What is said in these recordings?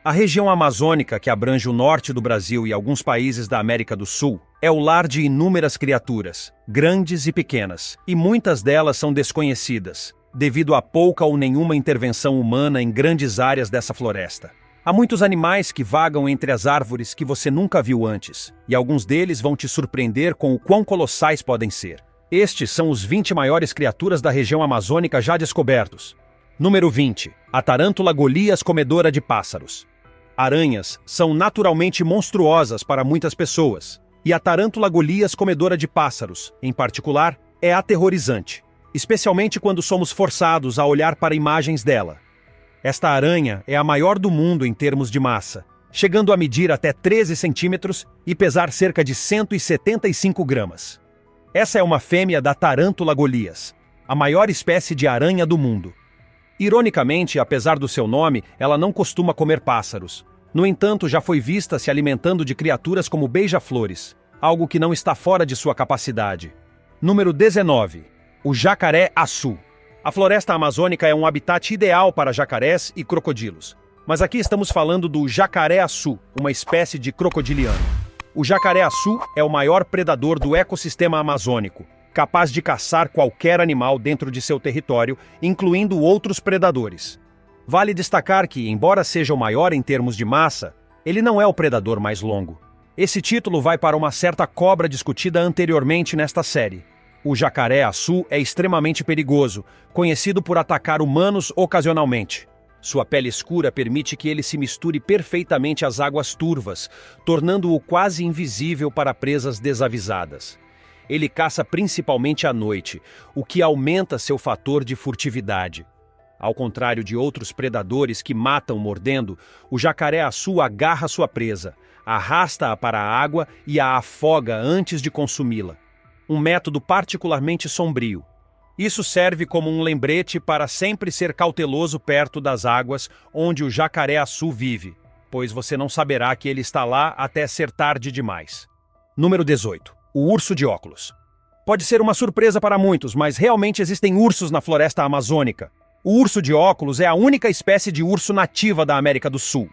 A região amazônica, que abrange o norte do Brasil e alguns países da América do Sul, é o lar de inúmeras criaturas, grandes e pequenas, e muitas delas são desconhecidas, devido a pouca ou nenhuma intervenção humana em grandes áreas dessa floresta. Há muitos animais que vagam entre as árvores que você nunca viu antes, e alguns deles vão te surpreender com o quão colossais podem ser. Estes são os 20 maiores criaturas da região amazônica já descobertos. Número 20. A tarântula Golias comedora de pássaros. Aranhas são naturalmente monstruosas para muitas pessoas, e a tarântula Golias comedora de pássaros, em particular, é aterrorizante, especialmente quando somos forçados a olhar para imagens dela. Esta aranha é a maior do mundo em termos de massa, chegando a medir até 13 centímetros e pesar cerca de 175 gramas. Essa é uma fêmea da tarântula Golias, a maior espécie de aranha do mundo. Ironicamente, apesar do seu nome, ela não costuma comer pássaros. No entanto, já foi vista se alimentando de criaturas como beija-flores, algo que não está fora de sua capacidade. Número 19. O jacaré-açu. A floresta amazônica é um habitat ideal para jacarés e crocodilos. Mas aqui estamos falando do jacaré-açu, uma espécie de crocodiliano. O jacaré-açu é o maior predador do ecossistema amazônico, capaz de caçar qualquer animal dentro de seu território, incluindo outros predadores. Vale destacar que, embora seja o maior em termos de massa, ele não é o predador mais longo. Esse título vai para uma certa cobra discutida anteriormente nesta série. O jacaré-açu é extremamente perigoso, conhecido por atacar humanos ocasionalmente. Sua pele escura permite que ele se misture perfeitamente às águas turvas, tornando-o quase invisível para presas desavisadas. Ele caça principalmente à noite, o que aumenta seu fator de furtividade. Ao contrário de outros predadores que matam mordendo, o jacaré-açu agarra sua presa, arrasta-a para a água e a afoga antes de consumi-la. Um método particularmente sombrio. Isso serve como um lembrete para sempre ser cauteloso perto das águas onde o jacaré-açu vive, pois você não saberá que ele está lá até ser tarde demais. Número 18. O urso de óculos. Pode ser uma surpresa para muitos, mas realmente existem ursos na floresta amazônica. O urso de óculos é a única espécie de urso nativa da América do Sul.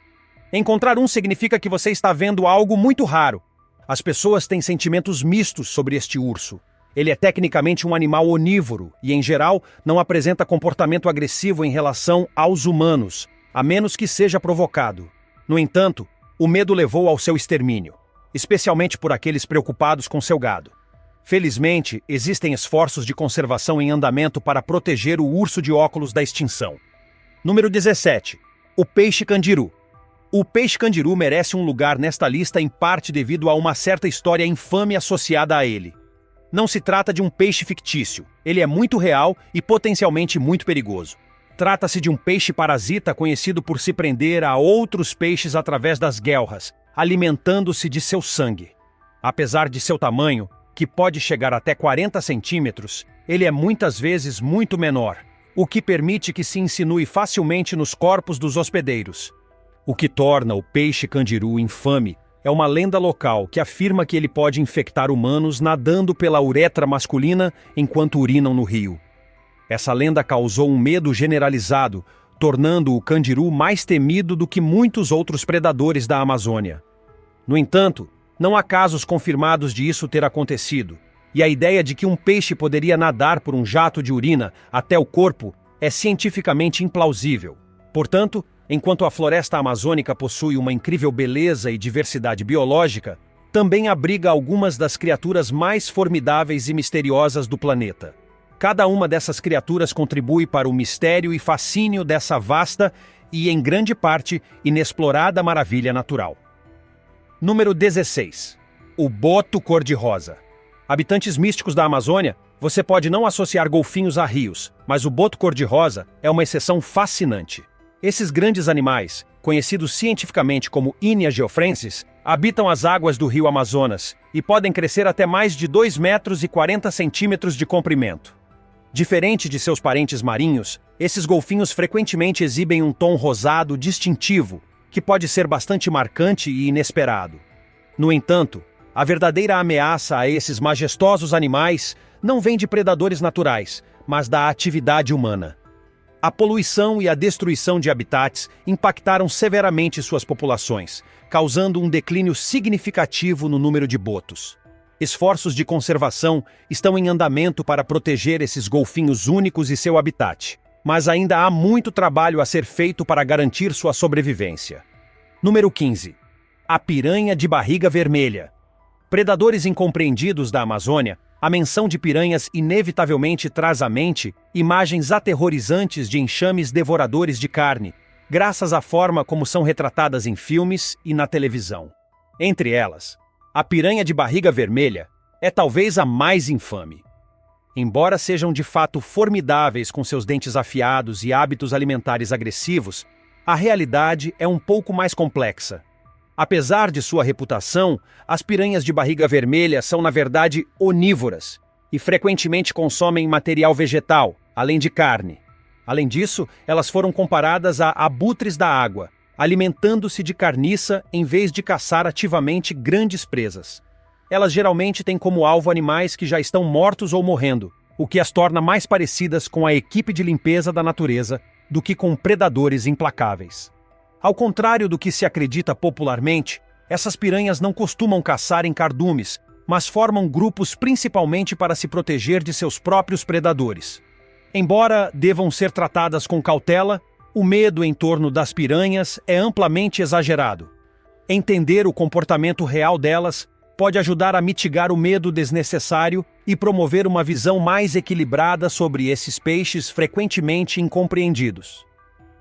Encontrar um significa que você está vendo algo muito raro. As pessoas têm sentimentos mistos sobre este urso. Ele é tecnicamente um animal onívoro e, em geral, não apresenta comportamento agressivo em relação aos humanos, a menos que seja provocado. No entanto, o medo levou ao seu extermínio, especialmente por aqueles preocupados com seu gado. Felizmente, existem esforços de conservação em andamento para proteger o urso de óculos da extinção. Número 17. O peixe-candiru. O peixe-candiru merece um lugar nesta lista em parte devido a uma certa história infame associada a ele. Não se trata de um peixe fictício, ele é muito real e potencialmente muito perigoso. Trata-se de um peixe parasita conhecido por se prender a outros peixes através das guelras, alimentando-se de seu sangue. Apesar de seu tamanho, que pode chegar até 40 centímetros, ele é muitas vezes muito menor, o que permite que se insinue facilmente nos corpos dos hospedeiros. O que torna o peixe-candiru infame é uma lenda local que afirma que ele pode infectar humanos nadando pela uretra masculina enquanto urinam no rio. Essa lenda causou um medo generalizado, tornando o candiru mais temido do que muitos outros predadores da Amazônia. No entanto, não há casos confirmados de isso ter acontecido, e a ideia de que um peixe poderia nadar por um jato de urina até o corpo é cientificamente implausível. Portanto, enquanto a floresta amazônica possui uma incrível beleza e diversidade biológica, também abriga algumas das criaturas mais formidáveis e misteriosas do planeta. Cada uma dessas criaturas contribui para o mistério e fascínio dessa vasta e, em grande parte, inexplorada maravilha natural. Número 16. O boto cor-de-rosa. Habitantes místicos da Amazônia, você pode não associar golfinhos a rios, mas o boto cor-de-rosa é uma exceção fascinante. Esses grandes animais, conhecidos cientificamente como Inia geoffrensis, habitam as águas do rio Amazonas e podem crescer até mais de 2 metros e 40 centímetros de comprimento. Diferente de seus parentes marinhos, esses golfinhos frequentemente exibem um tom rosado distintivo, que pode ser bastante marcante e inesperado. No entanto, a verdadeira ameaça a esses majestosos animais não vem de predadores naturais, mas da atividade humana. A poluição e a destruição de habitats impactaram severamente suas populações, causando um declínio significativo no número de botos. Esforços de conservação estão em andamento para proteger esses golfinhos únicos e seu habitat, mas ainda há muito trabalho a ser feito para garantir sua sobrevivência. Número 15. A piranha de barriga vermelha. Predadores incompreendidos da Amazônia, a menção de piranhas inevitavelmente traz à mente imagens aterrorizantes de enxames devoradores de carne, graças à forma como são retratadas em filmes e na televisão. Entre elas, a piranha de barriga vermelha é talvez a mais infame. Embora sejam de fato formidáveis com seus dentes afiados e hábitos alimentares agressivos, a realidade é um pouco mais complexa. Apesar de sua reputação, as piranhas de barriga vermelha são na verdade onívoras e frequentemente consomem material vegetal, além de carne. Além disso, elas foram comparadas a abutres da água, alimentando-se de carniça em vez de caçar ativamente grandes presas. Elas geralmente têm como alvo animais que já estão mortos ou morrendo, o que as torna mais parecidas com a equipe de limpeza da natureza do que com predadores implacáveis. Ao contrário do que se acredita popularmente, essas piranhas não costumam caçar em cardumes, mas formam grupos principalmente para se proteger de seus próprios predadores. Embora devam ser tratadas com cautela, o medo em torno das piranhas é amplamente exagerado. Entender o comportamento real delas pode ajudar a mitigar o medo desnecessário e promover uma visão mais equilibrada sobre esses peixes frequentemente incompreendidos.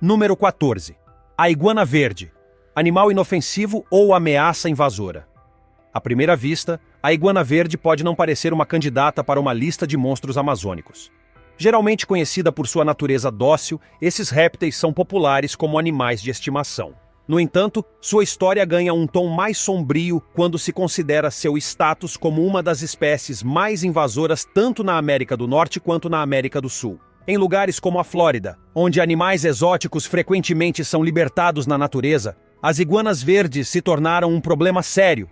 Número 14. A iguana verde, animal inofensivo ou ameaça invasora. À primeira vista, a iguana verde pode não parecer uma candidata para uma lista de monstros amazônicos. Geralmente conhecida por sua natureza dócil, esses répteis são populares como animais de estimação. No entanto, sua história ganha um tom mais sombrio quando se considera seu status como uma das espécies mais invasoras tanto na América do Norte quanto na América do Sul. Em lugares como a Flórida, onde animais exóticos frequentemente são libertados na natureza, as iguanas verdes se tornaram um problema sério.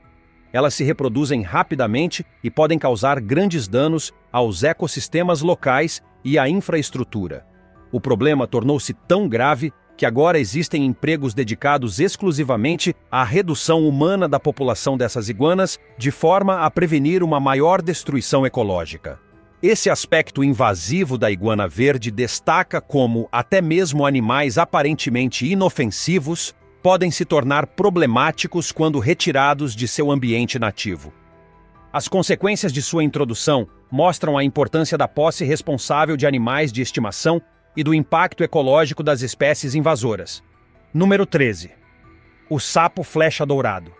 Elas se reproduzem rapidamente e podem causar grandes danos aos ecossistemas locais e à infraestrutura. O problema tornou-se tão grave que agora existem empregos dedicados exclusivamente à redução humana da população dessas iguanas, de forma a prevenir uma maior destruição ecológica. Esse aspecto invasivo da iguana verde destaca como até mesmo animais aparentemente inofensivos podem se tornar problemáticos quando retirados de seu ambiente nativo. As consequências de sua introdução mostram a importância da posse responsável de animais de estimação e do impacto ecológico das espécies invasoras. Número 13. O sapo flecha dourado.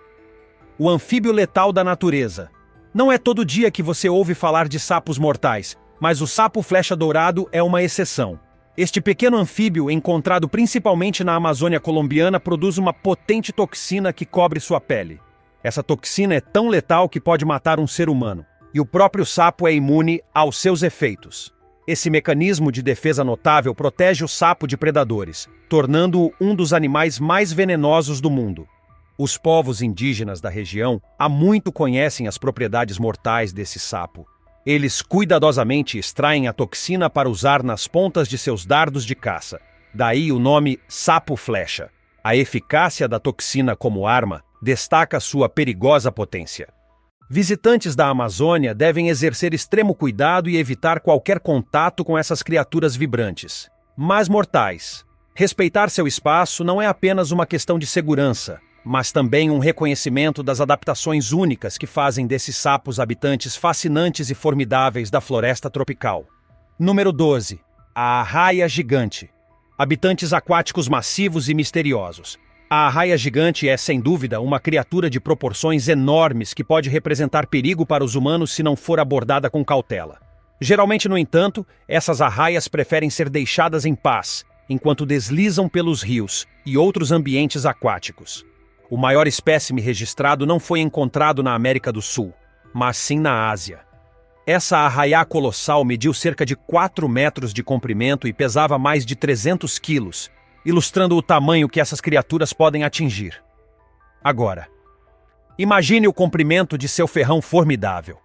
O anfíbio letal da natureza. Não é todo dia que você ouve falar de sapos mortais, mas o sapo flecha dourado é uma exceção. Este pequeno anfíbio, encontrado principalmente na Amazônia colombiana, produz uma potente toxina que cobre sua pele. Essa toxina é tão letal que pode matar um ser humano, e o próprio sapo é imune aos seus efeitos. Esse mecanismo de defesa notável protege o sapo de predadores, tornando-o um dos animais mais venenosos do mundo. Os povos indígenas da região há muito conhecem as propriedades mortais desse sapo. Eles cuidadosamente extraem a toxina para usar nas pontas de seus dardos de caça. Daí o nome sapo-flecha. A eficácia da toxina como arma destaca sua perigosa potência. Visitantes da Amazônia devem exercer extremo cuidado e evitar qualquer contato com essas criaturas vibrantes, mas mortais. Respeitar seu espaço não é apenas uma questão de segurança, mas também um reconhecimento das adaptações únicas que fazem desses sapos habitantes fascinantes e formidáveis da floresta tropical. Número 12. A arraia gigante. Habitantes aquáticos massivos e misteriosos. A arraia gigante é, sem dúvida, uma criatura de proporções enormes que pode representar perigo para os humanos se não for abordada com cautela. Geralmente, no entanto, essas arraias preferem ser deixadas em paz, enquanto deslizam pelos rios e outros ambientes aquáticos. O maior espécime registrado não foi encontrado na América do Sul, mas sim na Ásia. Essa arraia colossal mediu cerca de 4 metros de comprimento e pesava mais de 300 quilos, ilustrando o tamanho que essas criaturas podem atingir. Agora, imagine o comprimento de seu ferrão formidável.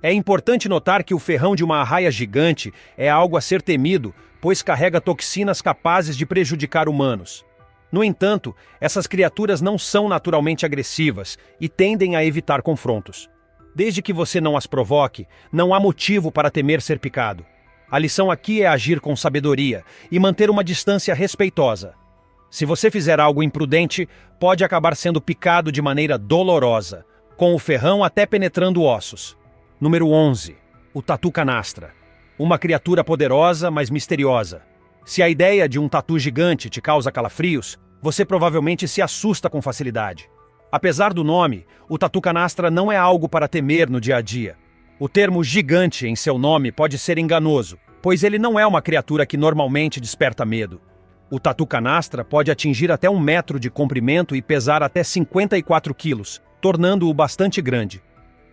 É importante notar que o ferrão de uma arraia gigante é algo a ser temido, pois carrega toxinas capazes de prejudicar humanos. No entanto, essas criaturas não são naturalmente agressivas e tendem a evitar confrontos. Desde que você não as provoque, não há motivo para temer ser picado. A lição aqui é agir com sabedoria e manter uma distância respeitosa. Se você fizer algo imprudente, pode acabar sendo picado de maneira dolorosa, com o ferrão até penetrando ossos. Número 11. O tatu canastra. Uma criatura poderosa, mas misteriosa. Se a ideia de um tatu gigante te causa calafrios, você provavelmente se assusta com facilidade. Apesar do nome, o tatu canastra não é algo para temer no dia a dia. O termo gigante em seu nome pode ser enganoso, pois ele não é uma criatura que normalmente desperta medo. O tatu canastra pode atingir até 1 metro de comprimento e pesar até 54 quilos, tornando-o bastante grande.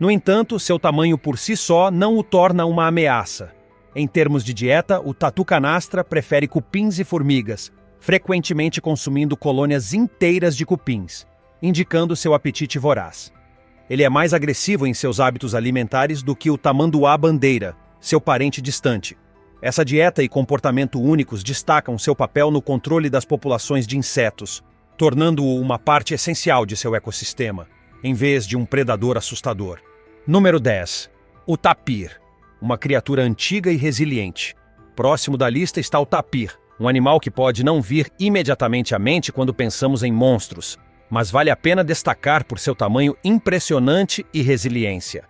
No entanto, seu tamanho por si só não o torna uma ameaça. Em termos de dieta, o tatu canastra prefere cupins e formigas, frequentemente consumindo colônias inteiras de cupins, indicando seu apetite voraz. Ele é mais agressivo em seus hábitos alimentares do que o tamanduá-bandeira, seu parente distante. Essa dieta e comportamento únicos destacam seu papel no controle das populações de insetos, tornando-o uma parte essencial de seu ecossistema, em vez de um predador assustador. Número 10. O tapir. Uma criatura antiga e resiliente. Próximo da lista está o tapir, um animal que pode não vir imediatamente à mente quando pensamos em monstros, mas vale a pena destacar por seu tamanho impressionante e resiliência.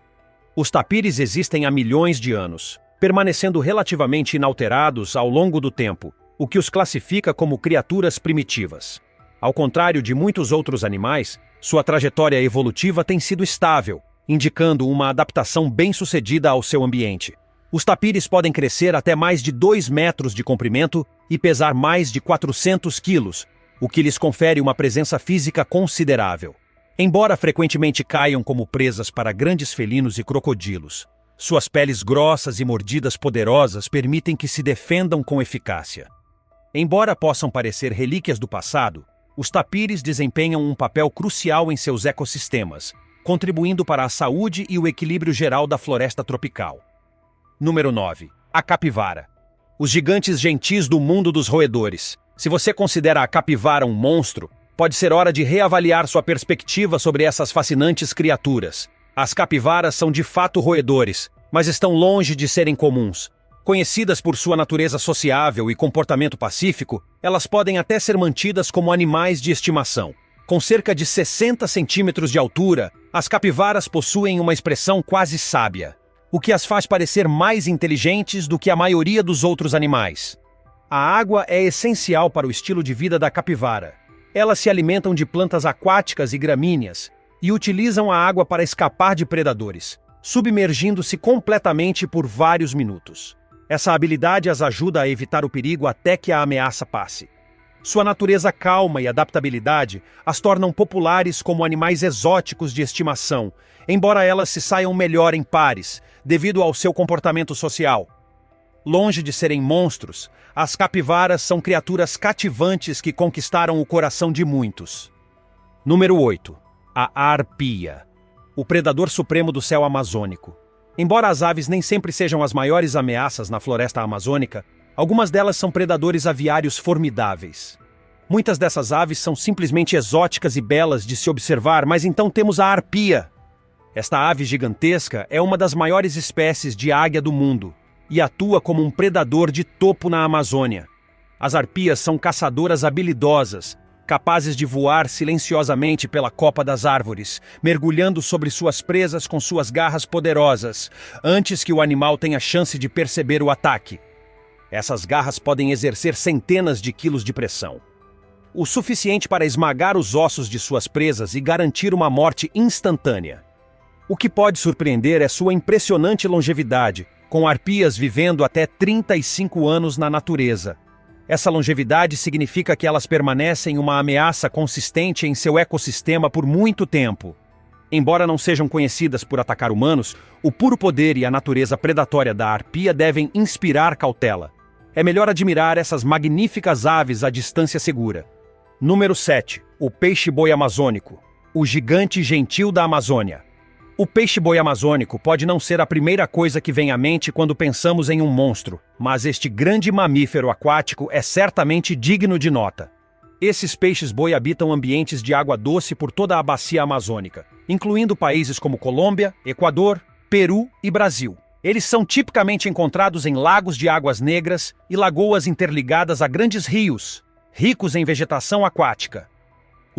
Os tapires existem há milhões de anos, permanecendo relativamente inalterados ao longo do tempo, o que os classifica como criaturas primitivas. Ao contrário de muitos outros animais, sua trajetória evolutiva tem sido estável, indicando uma adaptação bem-sucedida ao seu ambiente. Os tapires podem crescer até mais de 2 metros de comprimento e pesar mais de 400 quilos, o que lhes confere uma presença física considerável. Embora frequentemente caiam como presas para grandes felinos e crocodilos, suas peles grossas e mordidas poderosas permitem que se defendam com eficácia. Embora possam parecer relíquias do passado, os tapires desempenham um papel crucial em seus ecossistemas, contribuindo para a saúde e o equilíbrio geral da floresta tropical. Número 9. A capivara. Os gigantes gentis do mundo dos roedores. Se você considera a capivara um monstro, pode ser hora de reavaliar sua perspectiva sobre essas fascinantes criaturas. As capivaras são de fato roedores, mas estão longe de serem comuns. Conhecidas por sua natureza sociável e comportamento pacífico, elas podem até ser mantidas como animais de estimação. Com cerca de 60 centímetros de altura, as capivaras possuem uma expressão quase sábia, o que as faz parecer mais inteligentes do que a maioria dos outros animais. A água é essencial para o estilo de vida da capivara. Elas se alimentam de plantas aquáticas e gramíneas e utilizam a água para escapar de predadores, submergindo-se completamente por vários minutos. Essa habilidade as ajuda a evitar o perigo até que a ameaça passe. Sua natureza calma e adaptabilidade as tornam populares como animais exóticos de estimação, embora elas se saiam melhor em pares, devido ao seu comportamento social. Longe de serem monstros, as capivaras são criaturas cativantes que conquistaram o coração de muitos. Número 8. A arpia. O predador supremo do céu amazônico. Embora as aves nem sempre sejam as maiores ameaças na floresta amazônica, algumas delas são predadores aviários formidáveis. Muitas dessas aves são simplesmente exóticas e belas de se observar, mas então temos a arpia. Esta ave gigantesca é uma das maiores espécies de águia do mundo e atua como um predador de topo na Amazônia. As arpias são caçadoras habilidosas, capazes de voar silenciosamente pela copa das árvores, mergulhando sobre suas presas com suas garras poderosas, antes que o animal tenha chance de perceber o ataque. Essas garras podem exercer centenas de quilos de pressão, o suficiente para esmagar os ossos de suas presas e garantir uma morte instantânea. O que pode surpreender é sua impressionante longevidade, com arpias vivendo até 35 anos na natureza. Essa longevidade significa que elas permanecem uma ameaça consistente em seu ecossistema por muito tempo. Embora não sejam conhecidas por atacar humanos, o puro poder e a natureza predatória da arpia devem inspirar cautela. É melhor admirar essas magníficas aves à distância segura. Número 7. O peixe-boi amazônico. O gigante gentil da Amazônia. O peixe-boi amazônico pode não ser a primeira coisa que vem à mente quando pensamos em um monstro, mas este grande mamífero aquático é certamente digno de nota. Esses peixes-boi habitam ambientes de água doce por toda a bacia amazônica, incluindo países como Colômbia, Equador, Peru e Brasil. Eles são tipicamente encontrados em lagos de águas negras e lagoas interligadas a grandes rios, ricos em vegetação aquática.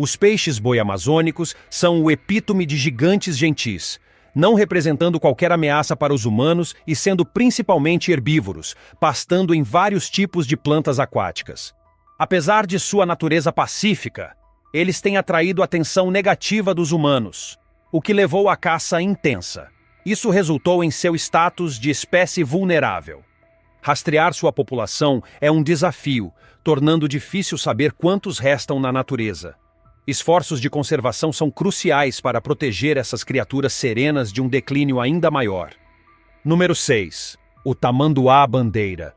Os peixes-boi amazônicos são o epítome de gigantes gentis, não representando qualquer ameaça para os humanos e sendo principalmente herbívoros, pastando em vários tipos de plantas aquáticas. Apesar de sua natureza pacífica, eles têm atraído a atenção negativa dos humanos, o que levou à caça intensa. Isso resultou em seu status de espécie vulnerável. Rastrear sua população é um desafio, tornando difícil saber quantos restam na natureza. Esforços de conservação são cruciais para proteger essas criaturas serenas de um declínio ainda maior. Número 6. O tamanduá-bandeira.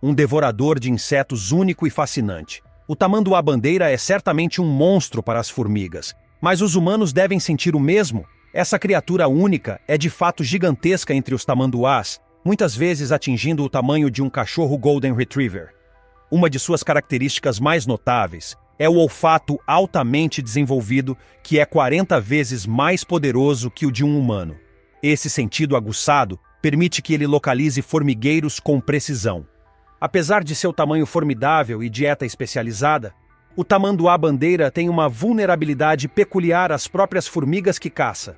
Um devorador de insetos único e fascinante. O tamanduá-bandeira é certamente um monstro para as formigas, mas os humanos devem sentir o mesmo. Essa criatura única é de fato gigantesca entre os tamanduás, muitas vezes atingindo o tamanho de um cachorro Golden Retriever. Uma de suas características mais notáveis é o olfato altamente desenvolvido, que é 40 vezes mais poderoso que o de um humano. Esse sentido aguçado permite que ele localize formigueiros com precisão. Apesar de seu tamanho formidável e dieta especializada, o tamanduá-bandeira tem uma vulnerabilidade peculiar às próprias formigas que caça.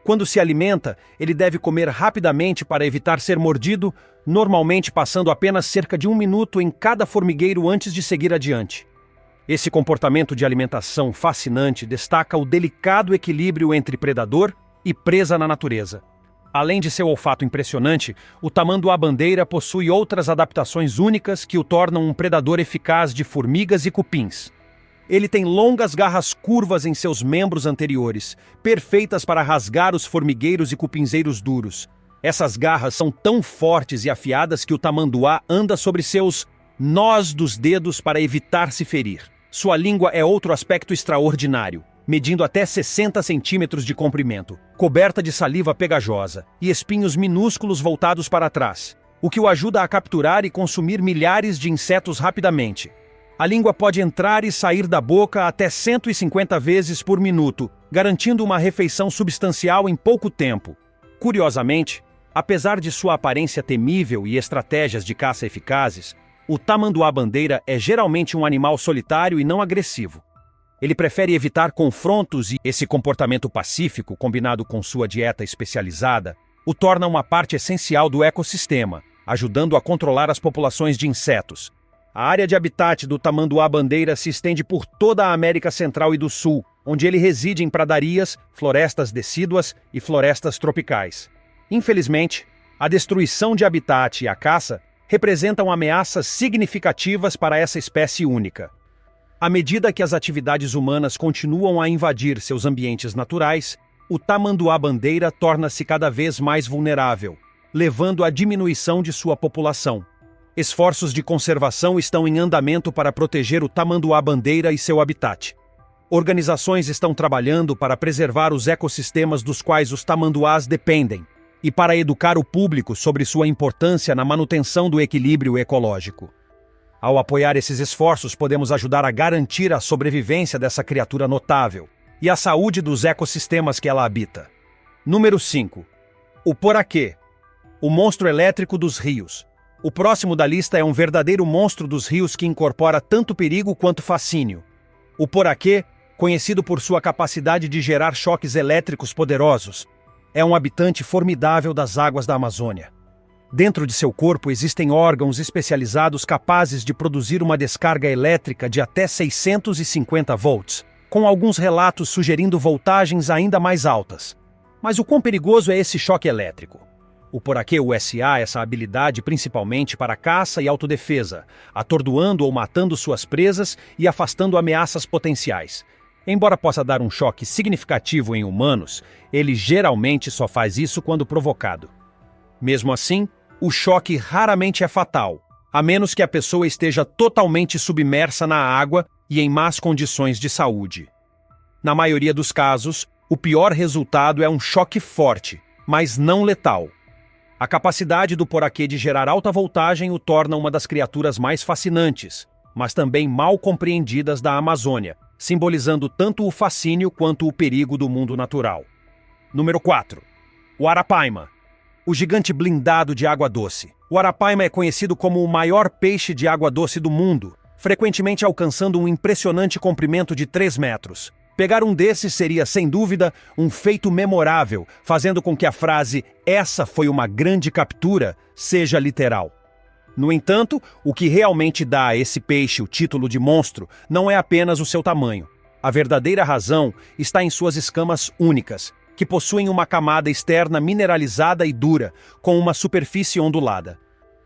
Quando se alimenta, ele deve comer rapidamente para evitar ser mordido, normalmente passando apenas cerca de 1 minuto em cada formigueiro antes de seguir adiante. Esse comportamento de alimentação fascinante destaca o delicado equilíbrio entre predador e presa na natureza. Além de seu olfato impressionante, o tamanduá-bandeira possui outras adaptações únicas que o tornam um predador eficaz de formigas e cupins. Ele tem longas garras curvas em seus membros anteriores, perfeitas para rasgar os formigueiros e cupinzeiros duros. Essas garras são tão fortes e afiadas que o tamanduá anda sobre seus nós dos dedos para evitar se ferir. Sua língua é outro aspecto extraordinário, medindo até 60 centímetros de comprimento, coberta de saliva pegajosa e espinhos minúsculos voltados para trás, o que o ajuda a capturar e consumir milhares de insetos rapidamente. A língua pode entrar e sair da boca até 150 vezes por minuto, garantindo uma refeição substancial em pouco tempo. Curiosamente, apesar de sua aparência temível e estratégias de caça eficazes, o tamanduá-bandeira é geralmente um animal solitário e não agressivo. Ele prefere evitar confrontos e esse comportamento pacífico, combinado com sua dieta especializada, o torna uma parte essencial do ecossistema, ajudando a controlar as populações de insetos. A área de habitat do tamanduá-bandeira se estende por toda a América Central e do Sul, onde ele reside em pradarias, florestas decíduas e florestas tropicais. Infelizmente, a destruição de habitat e a caça representam ameaças significativas para essa espécie única. À medida que as atividades humanas continuam a invadir seus ambientes naturais, o tamanduá-bandeira torna-se cada vez mais vulnerável, levando à diminuição de sua população. Esforços de conservação estão em andamento para proteger o tamanduá-bandeira e seu habitat. Organizações estão trabalhando para preservar os ecossistemas dos quais os tamanduás dependem e para educar o público sobre sua importância na manutenção do equilíbrio ecológico. Ao apoiar esses esforços, podemos ajudar a garantir a sobrevivência dessa criatura notável e a saúde dos ecossistemas que ela habita. Número 5. O poraquê, o monstro elétrico dos rios. O próximo da lista é um verdadeiro monstro dos rios que incorpora tanto perigo quanto fascínio. O poraquê, conhecido por sua capacidade de gerar choques elétricos poderosos, é um habitante formidável das águas da Amazônia. Dentro de seu corpo existem órgãos especializados capazes de produzir uma descarga elétrica de até 650 volts, com alguns relatos sugerindo voltagens ainda mais altas. Mas o quão perigoso é esse choque elétrico? O poraquê usa essa habilidade principalmente para caça e autodefesa, atordoando ou matando suas presas e afastando ameaças potenciais. Embora possa dar um choque significativo em humanos, ele geralmente só faz isso quando provocado. Mesmo assim, o choque raramente é fatal, a menos que a pessoa esteja totalmente submersa na água e em más condições de saúde. Na maioria dos casos, O pior resultado é um choque forte, mas não letal. A capacidade do poraquê de gerar alta voltagem o torna uma das criaturas mais fascinantes, mas também mal compreendidas da Amazônia, simbolizando tanto o fascínio quanto o perigo do mundo natural. Número 4. O arapaima. O gigante blindado de água doce. O arapaima é conhecido como o maior peixe de água doce do mundo, frequentemente alcançando um impressionante comprimento de 3 metros. Pegar um desses seria, sem dúvida, um feito memorável, fazendo com que a frase "essa foi uma grande captura" seja literal. No entanto, o que realmente dá a esse peixe o título de monstro não é apenas o seu tamanho. A verdadeira razão está em suas escamas únicas, que possuem uma camada externa mineralizada e dura, com uma superfície ondulada.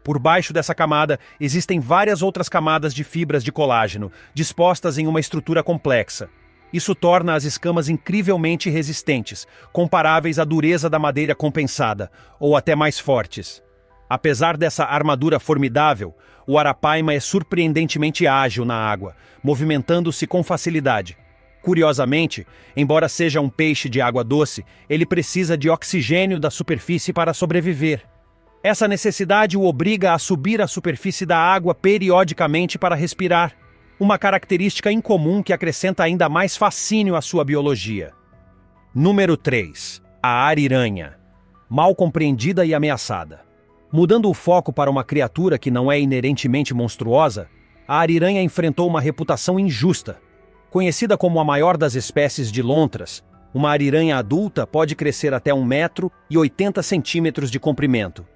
Por baixo dessa camada, existem várias outras camadas de fibras de colágeno, dispostas em uma estrutura complexa. Isso torna as escamas incrivelmente resistentes, comparáveis à dureza da madeira compensada, ou até mais fortes. Apesar dessa armadura formidável, o arapaima é surpreendentemente ágil na água, movimentando-se com facilidade. Curiosamente, embora seja um peixe de água doce, ele precisa de oxigênio da superfície para sobreviver. Essa necessidade o obriga a subir à superfície da água periodicamente para respirar, uma característica incomum que acrescenta ainda mais fascínio à sua biologia. Número 3. A ariranha. Mal compreendida e ameaçada. Mudando o foco para uma criatura que não é inerentemente monstruosa, a ariranha enfrentou uma reputação injusta. Conhecida como a maior das espécies de lontras, uma ariranha adulta pode crescer até 1,80 m de comprimento.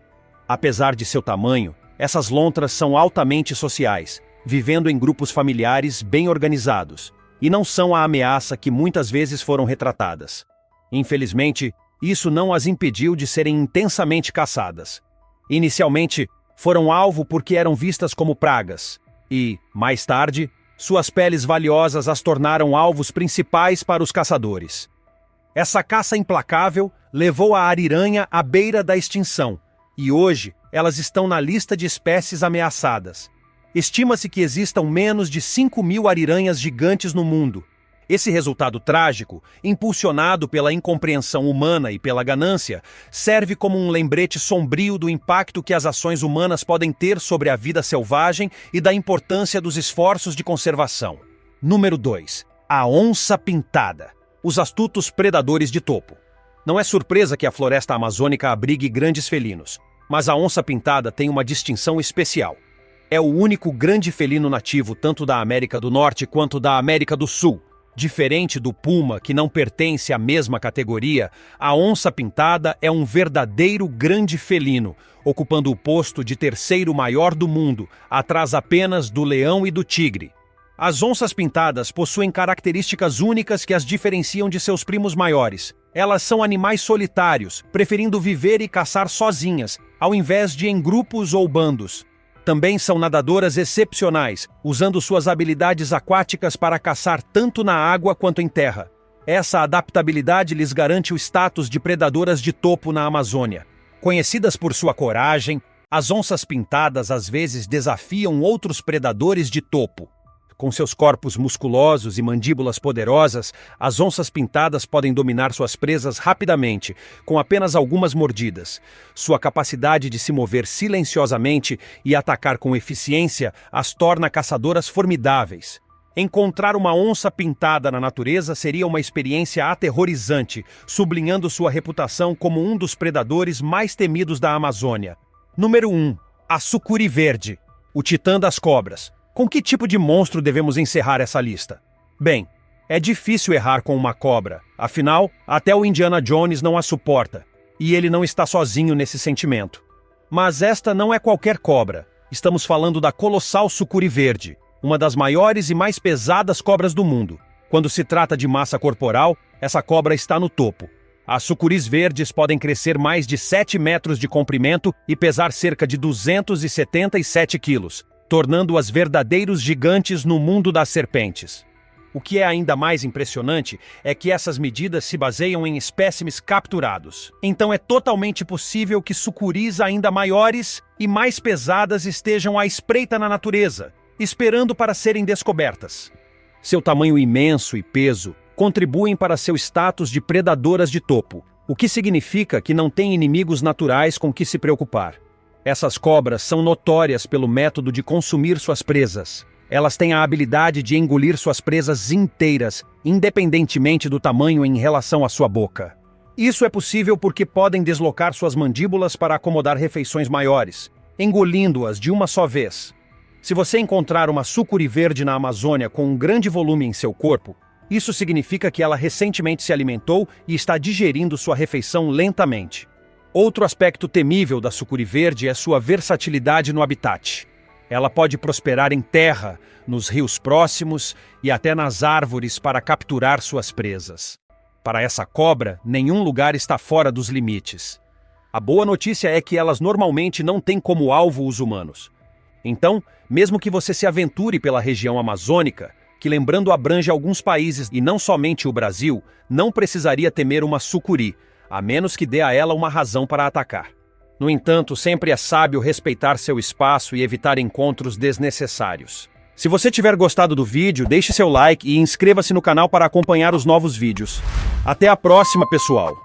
Apesar de seu tamanho, essas lontras são altamente sociais, vivendo em grupos familiares bem organizados, e não são a ameaça que muitas vezes foram retratadas. Infelizmente, isso não as impediu de serem intensamente caçadas. Inicialmente, foram alvo porque eram vistas como pragas, e, mais tarde, suas peles valiosas as tornaram alvos principais para os caçadores. Essa caça implacável levou a ariranha à beira da extinção, e hoje elas estão na lista de espécies ameaçadas. Estima-se que existam menos de 5.000 ariranhas gigantes no mundo. Esse resultado trágico, impulsionado pela incompreensão humana e pela ganância, serve como um lembrete sombrio do impacto que as ações humanas podem ter sobre a vida selvagem e da importância dos esforços de conservação. Número 2. A onça-pintada. Os astutos predadores de topo. Não é surpresa que a floresta amazônica abrigue grandes felinos, mas a onça-pintada tem uma distinção especial. É o único grande felino nativo tanto da América do Norte quanto da América do Sul. Diferente do puma, que não pertence à mesma categoria, a onça-pintada é um verdadeiro grande felino, ocupando o posto de terceiro maior do mundo, atrás apenas do leão e do tigre. As onças pintadas possuem características únicas que as diferenciam de seus primos maiores. Elas são animais solitários, preferindo viver e caçar sozinhas, ao invés de em grupos ou bandos. Também são nadadoras excepcionais, usando suas habilidades aquáticas para caçar tanto na água quanto em terra. Essa adaptabilidade lhes garante o status de predadoras de topo na Amazônia. Conhecidas por sua coragem, as onças pintadas às vezes desafiam outros predadores de topo. Com seus corpos musculosos e mandíbulas poderosas, as onças pintadas podem dominar suas presas rapidamente, com apenas algumas mordidas. Sua capacidade de se mover silenciosamente e atacar com eficiência as torna caçadoras formidáveis. Encontrar uma onça pintada na natureza seria uma experiência aterrorizante, sublinhando sua reputação como um dos predadores mais temidos da Amazônia. Número 1. A sucuri verde, o titã das cobras. Com que tipo de monstro devemos encerrar essa lista? Bem, é difícil errar com uma cobra, afinal, até o Indiana Jones não a suporta, e ele não está sozinho nesse sentimento. Mas esta não é qualquer cobra, estamos falando da colossal sucuri verde, uma das maiores e mais pesadas cobras do mundo. Quando se trata de massa corporal, essa cobra está no topo. As sucuris verdes podem crescer mais de 7 metros de comprimento e pesar cerca de 277 quilos. Tornando-as verdadeiros gigantes no mundo das serpentes. O que é ainda mais impressionante é que essas medidas se baseiam em espécimes capturados. Então é totalmente possível que sucuris ainda maiores e mais pesadas estejam à espreita na natureza, esperando para serem descobertas. Seu tamanho imenso e peso contribuem para seu status de predadoras de topo, o que significa que não têm inimigos naturais com que se preocupar. Essas cobras são notórias pelo método de consumir suas presas. Elas têm a habilidade de engolir suas presas inteiras, independentemente do tamanho em relação à sua boca. Isso é possível porque podem deslocar suas mandíbulas para acomodar refeições maiores, engolindo-as de uma só vez. Se você encontrar uma sucuri verde na Amazônia com um grande volume em seu corpo, isso significa que ela recentemente se alimentou e está digerindo sua refeição lentamente. Outro aspecto temível da sucuri verde é sua versatilidade no habitat. Ela pode prosperar em terra, nos rios próximos e até nas árvores para capturar suas presas. Para essa cobra, nenhum lugar está fora dos limites. A boa notícia é que elas normalmente não têm como alvo os humanos. Então, mesmo que você se aventure pela região amazônica, que lembrando abrange alguns países e não somente o Brasil, não precisaria temer uma sucuri, a menos que dê a ela uma razão para atacar. No entanto, sempre é sábio respeitar seu espaço e evitar encontros desnecessários. Se você tiver gostado do vídeo, deixe seu like e inscreva-se no canal para acompanhar os novos vídeos. Até a próxima, pessoal!